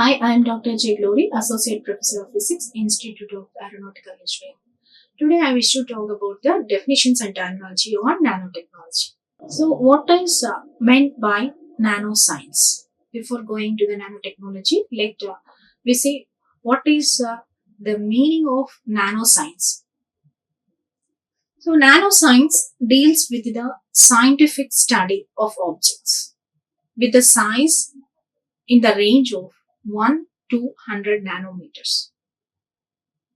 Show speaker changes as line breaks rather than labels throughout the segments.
Hi, I am Dr. J. Glory, Associate Professor of Physics, Institute of Aeronautical Engineering. Today, I wish to talk about the definitions and terminology on nanotechnology. So, what is meant by nanoscience? Before going to the nanotechnology, we see what is the meaning of nanoscience. So, nanoscience deals with the scientific study of objects with the size in the range of 1 to 100 nanometers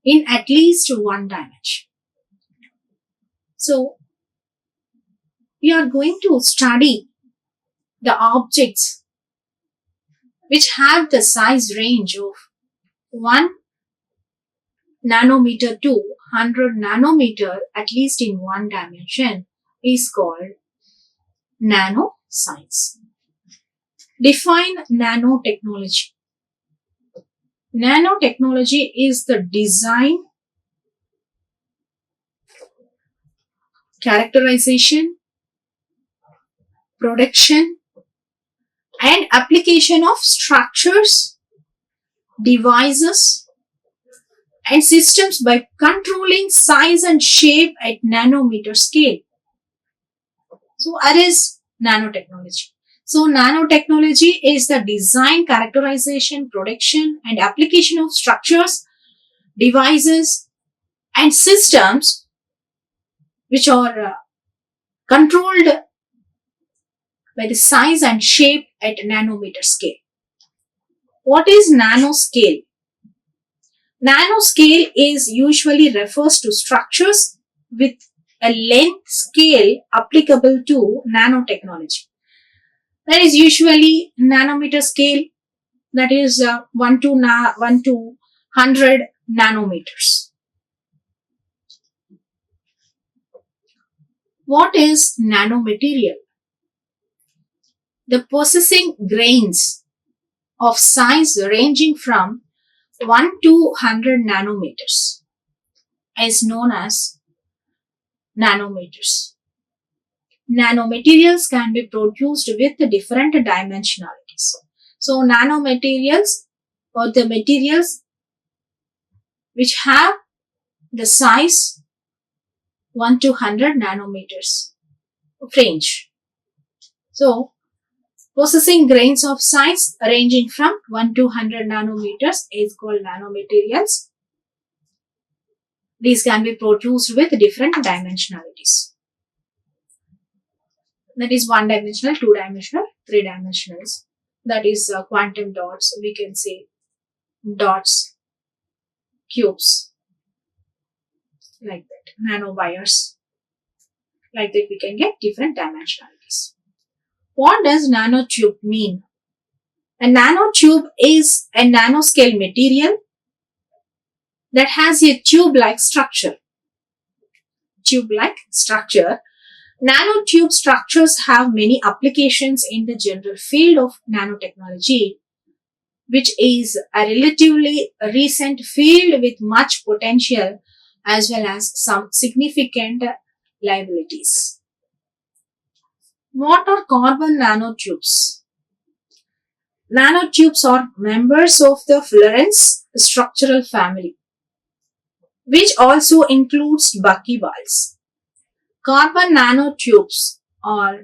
in at least one dimension. So, we are going to study the objects which have the size range of 1 nanometer to 100 nanometer at least in one dimension is called nanoscience. Define nanotechnology. Nanotechnology is the design, characterization, production, and application of structures, devices, and systems by controlling size and shape at nanometer scale. So, what is nanotechnology? So, nanotechnology is the design, characterization, production, and application of structures, devices, and systems which are controlled by the size and shape at nanometer scale. What is nanoscale? Nanoscale is usually refers to structures with a length scale applicable to nanotechnology. That is usually nanometer scale, that is 1 to 100 nanometers. What is nanomaterial? The processing grains of size ranging from 1 to 100 nanometers is known as nanometers. Nanomaterials can be produced with different dimensionalities. So, nanomaterials or the materials which have the size 1 to 100 nanometers of range. So, processing grains of size ranging from 1 to 100 nanometers is called nanomaterials. These can be produced with different dimensionalities. That is one dimensional, two dimensional, three dimensionals. That is quantum dots. We can say dots, cubes, like that, nanowires. Like that, we can get different dimensionalities. What does nanotube mean? A nanotube is a nanoscale material that has a tube-like structure. Tube-like structure. Nanotube structures have many applications in the general field of nanotechnology, which is a relatively recent field with much potential as well as some significant liabilities. What are carbon nanotubes? Nanotubes are members of the fluorines structural family, which also includes buckyballs. Carbon nanotubes are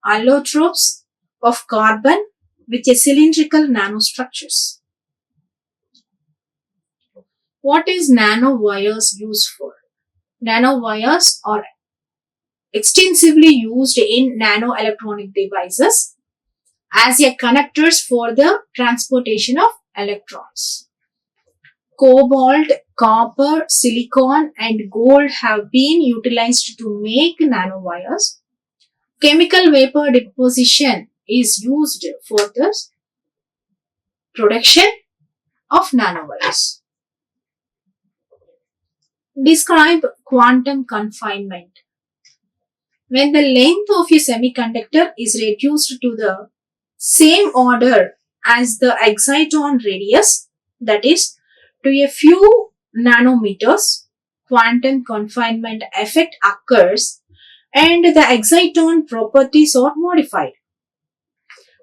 allotropes of carbon with a cylindrical nanostructures. What is nanowires used for? Nanowires are extensively used in nanoelectronic devices as a connectors for the transportation of electrons. Cobalt, copper, silicon, and gold have been utilized to make nanowires. Chemical vapor deposition is used for the production of nanowires. Describe quantum confinement. When the length of a semiconductor is reduced to the same order as the exciton radius, that is, to a few nanometers, quantum confinement effect occurs and the exciton properties are modified.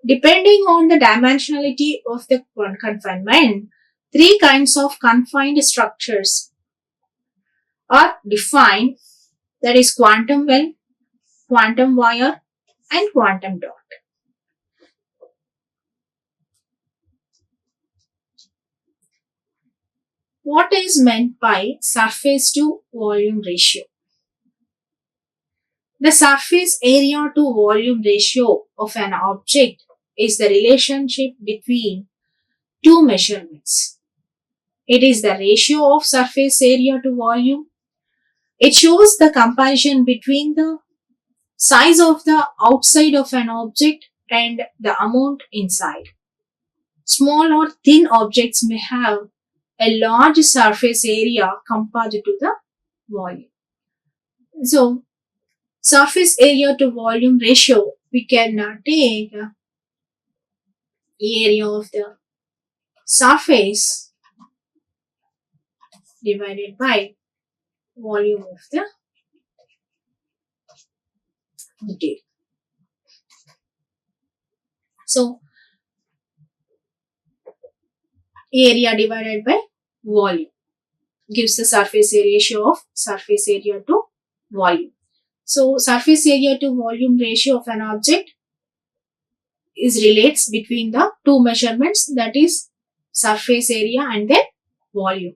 Depending on the dimensionality of the confinement, three kinds of confined structures are defined, that is quantum well, quantum wire and quantum dot. What is meant by surface to volume ratio? The surface area to volume ratio of an object is the relationship between two measurements. It is the ratio of surface area to volume. It shows the comparison between the size of the outside of an object and the amount inside. Small or thin objects may have a large surface area compared to the volume. So, surface area to volume ratio, we can take area of the surface divided by volume of the material. So, area divided by volume gives the surface area ratio of surface area to volume. So, surface area to volume ratio of an object is relates between the two measurements, that is surface area and then volume.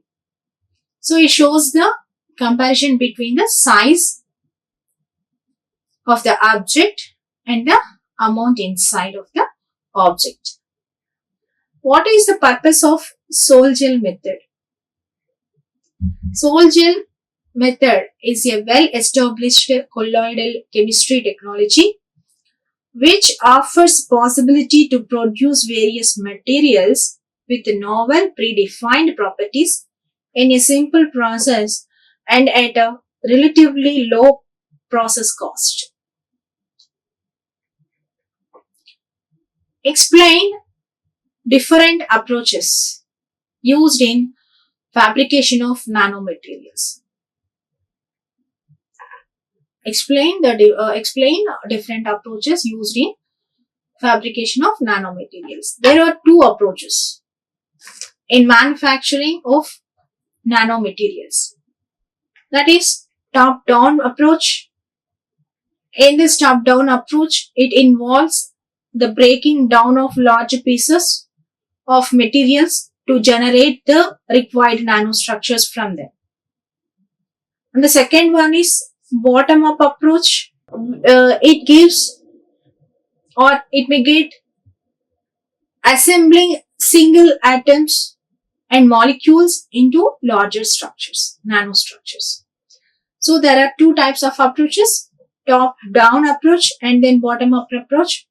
So, it shows the comparison between the size of the object and the amount inside of the object. What is the purpose of Sol-Gel method? Sol-Gel method is a well-established colloidal chemistry technology which offers possibility to produce various materials with novel predefined properties in a simple process and at a relatively low process cost. Explain different approaches used in fabrication of nanomaterials. Explain different approaches used in fabrication of nanomaterials. There are two approaches in manufacturing of nanomaterials. That is top-down approach. In this top-down approach, it involves the breaking down of large pieces of materials to generate the required nanostructures from them. And the second one is bottom-up approach. It gives, or it may get, assembling single atoms and molecules into larger structures, nanostructures. So there are two types of approaches, top-down approach and then bottom-up approach.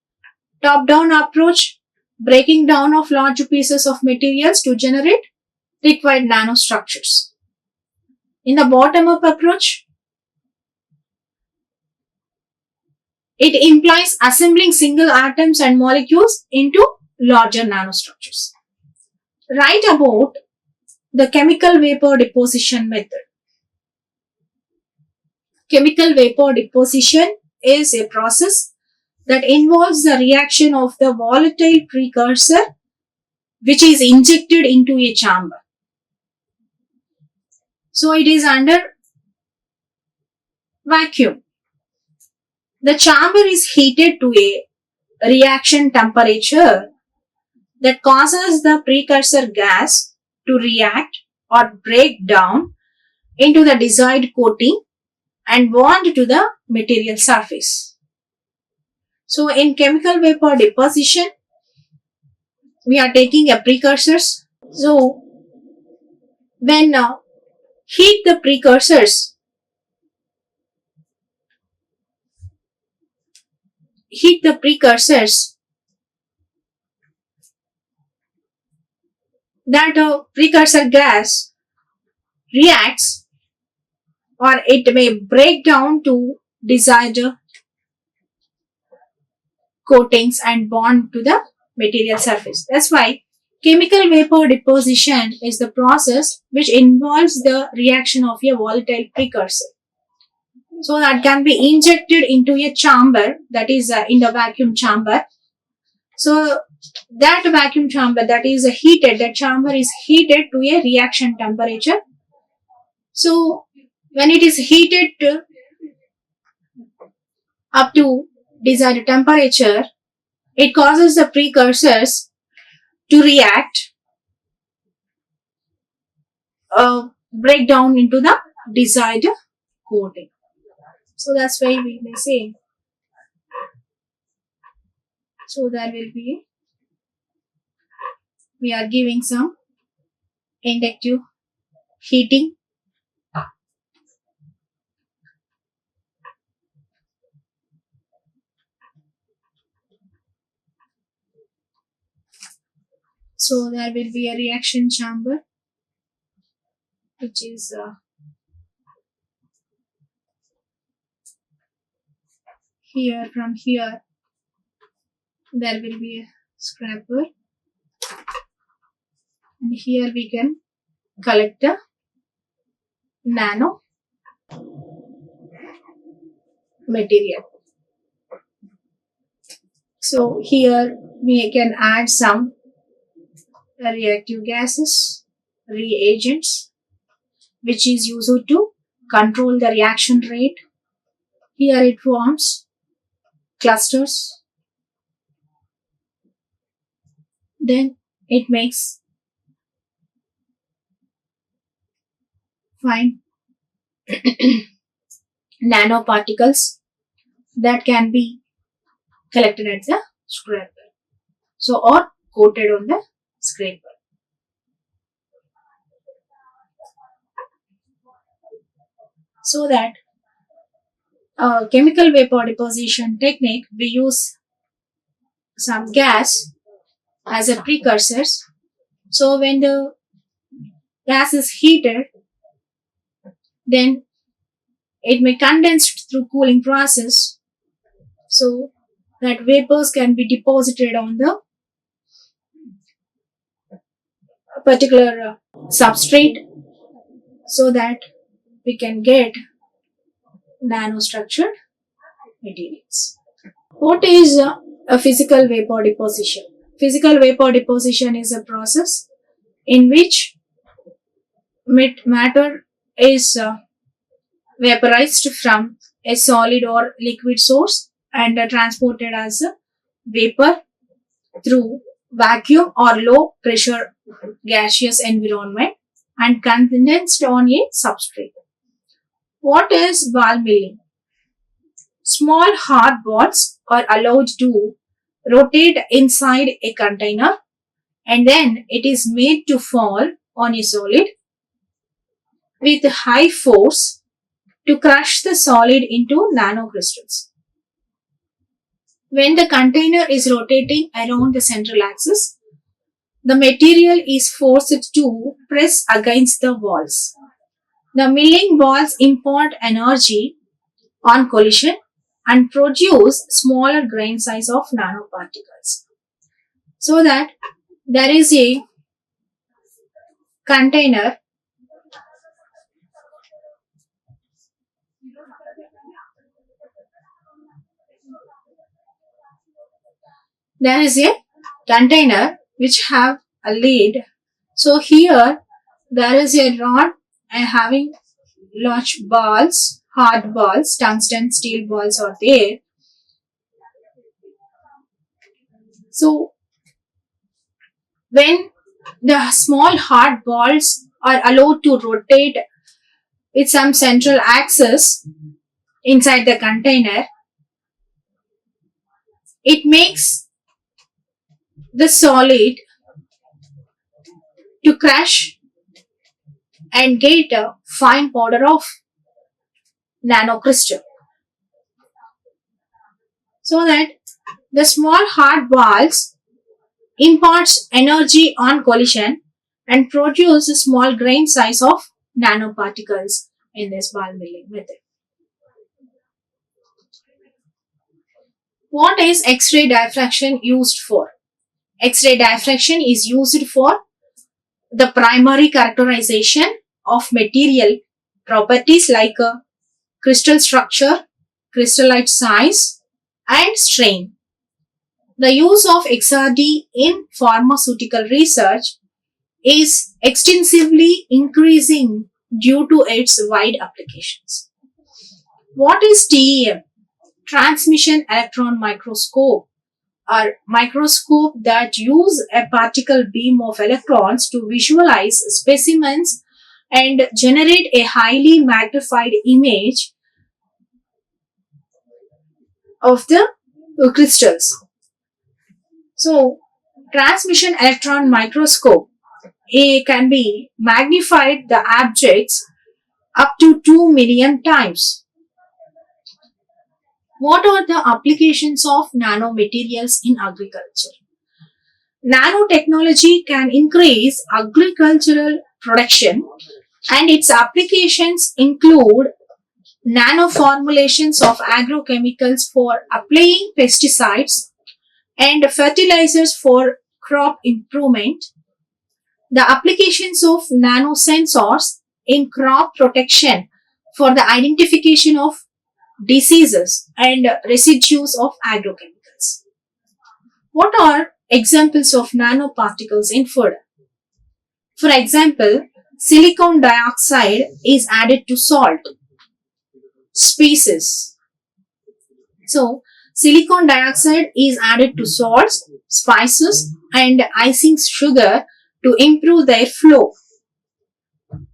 Top-down approach, breaking down of large pieces of materials to generate required nanostructures. In the bottom-up approach, it implies assembling single atoms and molecules into larger nanostructures. Write about the chemical vapor deposition method. Chemical vapor deposition is a process that involves the reaction of the volatile precursor which is injected into a chamber. So it is under vacuum. The chamber is heated to a reaction temperature that causes the precursor gas to react or break down into the desired coating and bond to the material surface. So in chemical vapor deposition, we are taking a precursors. So when heat the precursors, that precursor gas reacts or it may break down to desired coatings and bond to the material surface. That's why chemical vapor deposition is the process which involves the reaction of a volatile precursor. So that can be injected into a chamber, that is in the vacuum chamber. So that vacuum chamber that is heated, that chamber is heated to a reaction temperature. So when it is heated up to desired temperature, it causes the precursors to react, break down into the desired coating. So that's why we may say. So there will be, we are giving some inductive heating. So there will be a reaction chamber, which is here. From here, there will be a scraper, and here we can collect the nano material. So here we can add some reactive gases, reagents, which is used to control the reaction rate. Here it forms clusters. Then it makes fine nanoparticles that can be collected at the scraper. So, or coated on the scraper. So that chemical vapor deposition technique, we use some gas as a precursors. So when the gas is heated, then it may condense through cooling process, so that vapors can be deposited on the particular substrate, so that we can get nanostructured materials. What is a physical vapor deposition? Physical vapor deposition is a process in which matter is vaporized from a solid or liquid source and transported as a vapor through vacuum or low pressure gaseous environment and condensed on a substrate. What is ball milling? Small hard balls are allowed to rotate inside a container, and then it is made to fall on a solid with high force to crush the solid into nanocrystals. When the container is rotating around the central axis, the material is forced to press against the walls. The milling balls impart energy on collision and produce smaller grain size of nanoparticles. So that there is a container which have a lid. So here there is a rod having large balls, hard balls, tungsten steel balls are there. So when the small hard balls are allowed to rotate with some central axis inside the container, it makes the solid to crush and get a fine powder of nanocrystal. So that the small hard balls imparts energy on collision and produce a small grain size of nanoparticles in this ball milling method. What is X-ray diffraction used for? X-ray diffraction is used for the primary characterization of material properties like crystal structure, crystallite size, and strain. The use of XRD in pharmaceutical research is extensively increasing due to its wide applications. What is TEM? Transmission electron microscope, or microscope that use a particle beam of electrons to visualize specimens and generate a highly magnified image of the crystals. So, transmission electron microscope can be magnified the objects up to 2 million times. What are the applications of nanomaterials in agriculture? Nanotechnology can increase agricultural production, and its applications include nanoformulations of agrochemicals for applying pesticides and fertilizers for crop improvement. The applications of nanosensors in crop protection for the identification of diseases and residues of agrochemicals. What are examples of nanoparticles in food? For example, silicon dioxide is added to salt, spices. So, silicon dioxide is added to salts, spices, and icing sugar to improve their flow.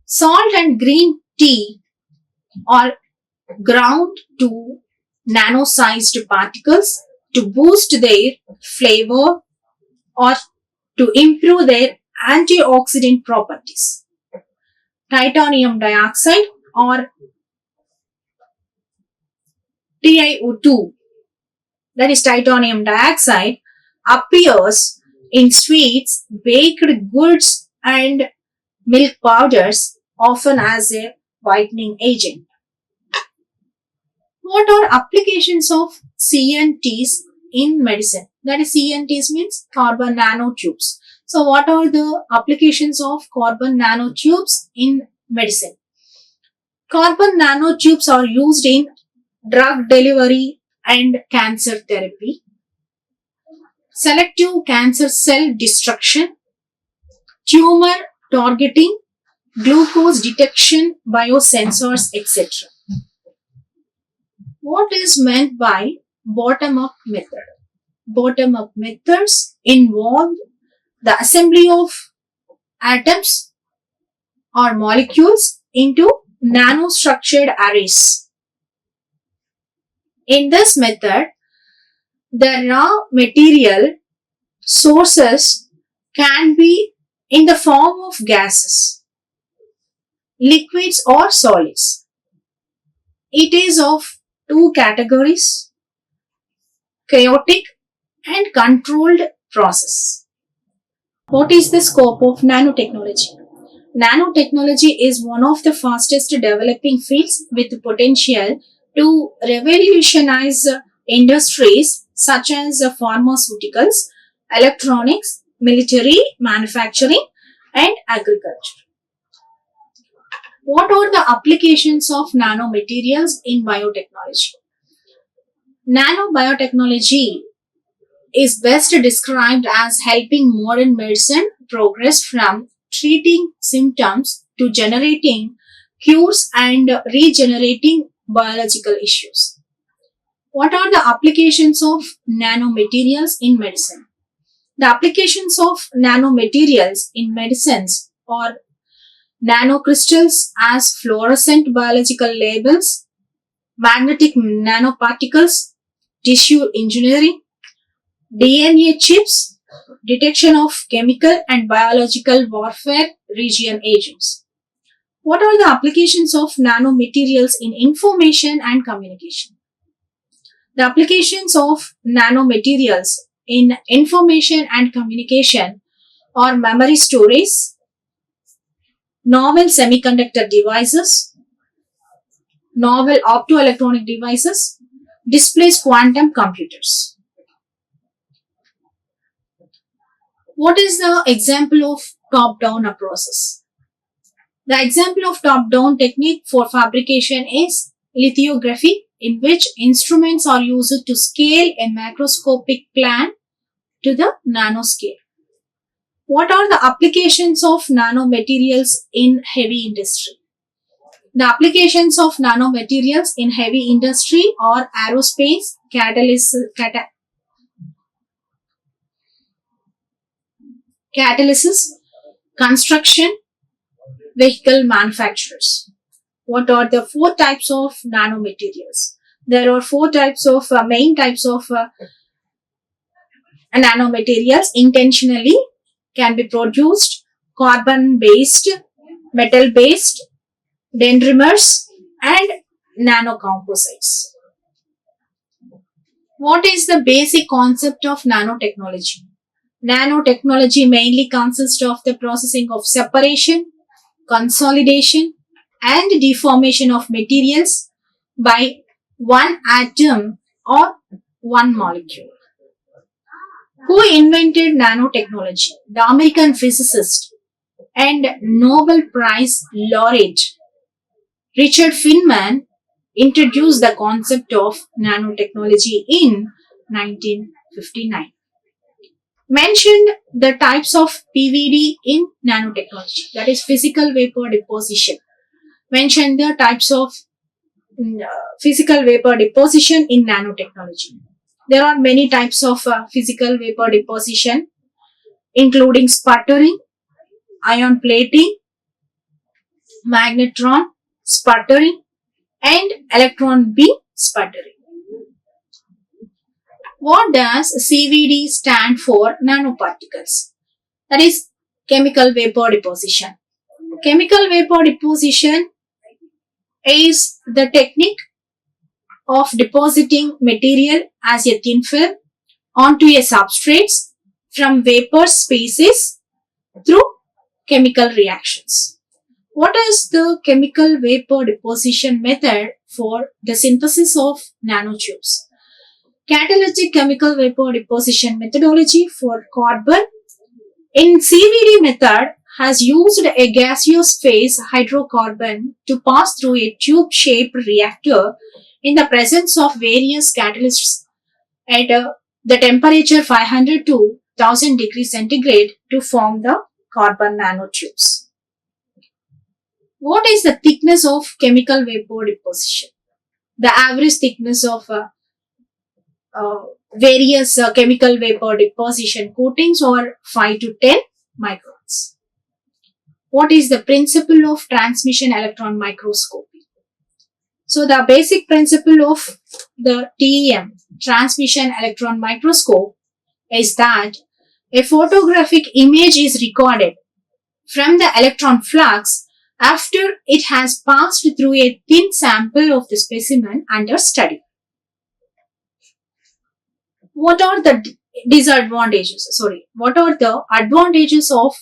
Salt and green tea are ground to nano-sized particles to boost their flavor or to improve their antioxidant properties. Titanium dioxide or TiO2, that is titanium dioxide, appears in sweets, baked goods and milk powders, often as a whitening agent. What are applications of CNTs in medicine? That is, CNTs means carbon nanotubes. So what are the applications of carbon nanotubes in medicine? Carbon nanotubes are used in drug delivery and cancer therapy, selective cancer cell destruction, tumor targeting, glucose detection, biosensors, etc. What is meant by bottom-up method? Bottom-up methods involve the assembly of atoms or molecules into nanostructured arrays. In this method, the raw material sources can be in the form of gases, liquids or solids. It is of two categories: chaotic and controlled process. What is the scope of nanotechnology? Nanotechnology is one of the fastest developing fields with potential to revolutionize industries such as pharmaceuticals, electronics, military, manufacturing, and agriculture. What are the applications of nanomaterials in biotechnology? Nanobiotechnology is best described as helping modern medicine progress from treating symptoms to generating cures and regenerating biological issues. What are the applications of nanomaterials in medicine? The applications of nanomaterials in medicines are nanocrystals as fluorescent biological labels, magnetic nanoparticles, tissue engineering, DNA chips, detection of chemical and biological warfare region agents. What are the applications of nanomaterials in information and communication? The applications of nanomaterials in information and communication are memory storage, novel semiconductor devices, novel optoelectronic devices, displays quantum computers. What is the example of top-down process? The example of top-down technique for fabrication is lithography, in which instruments are used to scale a macroscopic plan to the nanoscale. What are the applications of nanomaterials in heavy industry? The applications of nanomaterials in heavy industry are aerospace, catalysis, construction, vehicle manufacturers. What are the four types of nanomaterials? There are four types of main types of nanomaterials intentionally can be produced: carbon based, metal based, dendrimers, and nanocomposites. What is the basic concept of nanotechnology? Nanotechnology mainly consists of the processing of separation, consolidation, and deformation of materials by one atom or one molecule. Who invented nanotechnology? The American physicist and Nobel Prize laureate Richard Feynman introduced the concept of nanotechnology in 1959. Mentioned the types of PVD in nanotechnology, that is physical vapor deposition. Mentioned the types of physical vapor deposition in nanotechnology. There are many types of physical vapor deposition, including sputtering, ion plating, magnetron sputtering, and electron beam sputtering. What does CVD stand for? Nanoparticles. That is chemical vapor deposition. Chemical vapor deposition is the technique of depositing material as a thin film onto a substrate from vapor spaces through chemical reactions. What is the chemical vapor deposition method for the synthesis of nanotubes? Catalytic chemical vapor deposition methodology for carbon in CVD method has used a gaseous phase hydrocarbon to pass through a tube-shaped reactor in the presence of various catalysts at the temperature 500 to 1000 degrees centigrade to form the carbon nanotubes. What is the thickness of chemical vapor deposition? The average thickness of various chemical vapor deposition coatings are 5 to 10 microns. What is the principle of transmission electron microscopy? So the basic principle of the TEM, transmission electron microscope, is that a photographic image is recorded from the electron flux after it has passed through a thin sample of the specimen under study. What are the what are the advantages of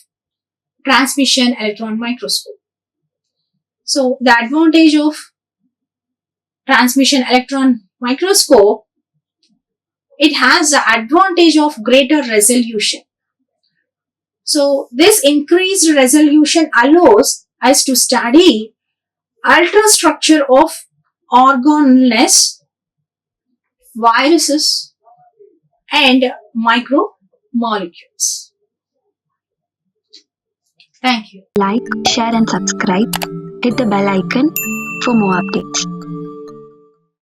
transmission electron microscope? So the advantage of transmission electron microscope, it has the advantage of greater resolution. So this increased resolution allows us to study ultrastructure of organelles, viruses, and micromolecules. Thank you.
Like, share and subscribe. Hit the bell icon for more updates.